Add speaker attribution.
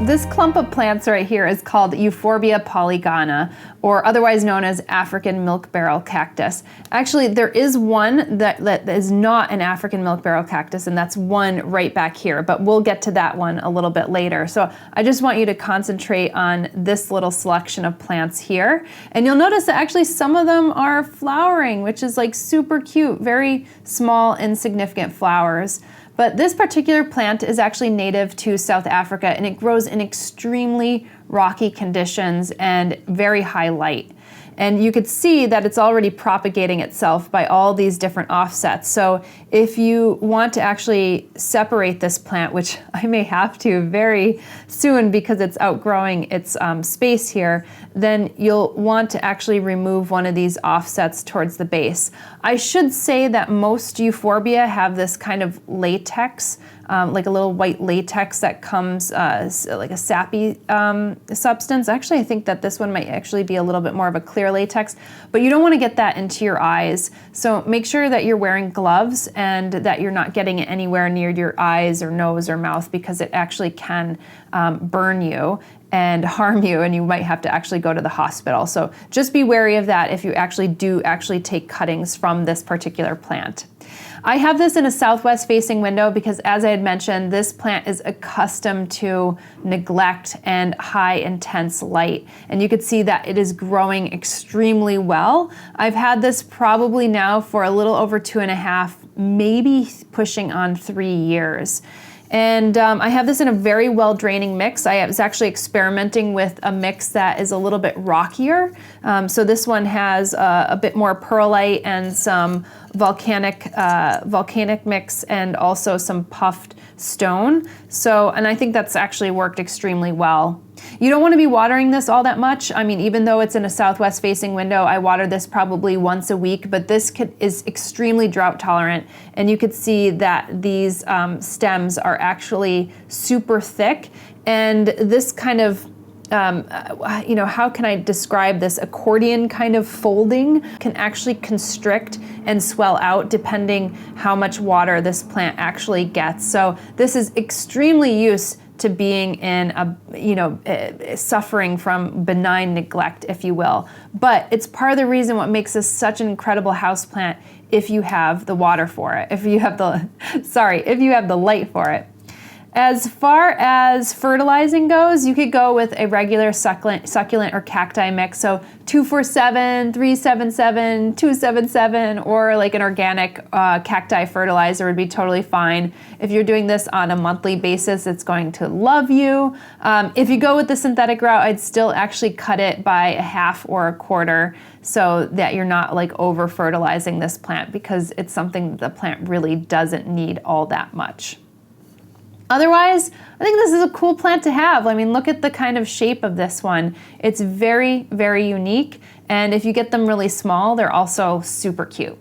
Speaker 1: This clump of plants right here is called Euphorbia polygona, or otherwise known as African milk barrel cactus. Actually, there is one that is not an African milk barrel cactus, and that's one right back here, but we'll get to that one a little bit later. So I just want you to concentrate on this little selection of plants here. And you'll notice that actually some of them are flowering, which is like super cute, very small, insignificant flowers. But this particular plant is actually native to South Africa, and it grows in extremely rocky conditions and very high light. And you could see that it's already propagating itself by all these different offsets. So if you want to actually separate this plant, which I may have to very soon because it's outgrowing its space here, then you'll want to actually remove one of these offsets towards the base. I should say that most euphorbia have this kind of latex, like a little white latex that comes like a sappy substance. Actually, I think that this one might actually be a little bit more of a clear latex, but you don't want to get that into your eyes. So make sure that you're wearing gloves and that you're not getting it anywhere near your eyes or nose or mouth, because it actually can burn you and harm you, and you might have to actually go to the hospital. So just be wary of that if you do take cuttings from this particular plant. I have this in a southwest facing window because, as I had mentioned, this plant is accustomed to neglect and high intense light. And you could see that it is growing extremely well. I've had this probably now for a little over 2.5, maybe pushing on 3 years. And I have this in a very well draining mix. I was actually experimenting with a mix that is a little bit rockier. So this one has a bit more perlite and some volcanic mix, and also some puffed stone. So, and I think that's actually worked extremely well. You don't want to be watering this all that much. I mean, even though it's in a southwest facing window, I water this probably once a week, but this is extremely drought tolerant. And you could see that these stems are actually super thick. And this kind of how can I describe this? Accordion kind of folding can actually constrict and swell out depending how much water this plant actually gets. So this is extremely used to being in suffering from benign neglect, if you will. But it's part of the reason what makes this such an incredible houseplant if you have the water for it, if you have the light for it. As far as fertilizing goes, you could go with a regular succulent or cacti mix. So 247, 377, 277, or like an organic cacti fertilizer would be totally fine. If you're doing this on a monthly basis, it's going to love you. If you go with the synthetic route, I'd still actually cut it by a half or a quarter so that you're not like over fertilizing this plant, because it's something that the plant really doesn't need all that much. Otherwise, I think this is a cool plant to have. I mean, look at the kind of shape of this one. It's very, very unique. And if you get them really small, they're also super cute.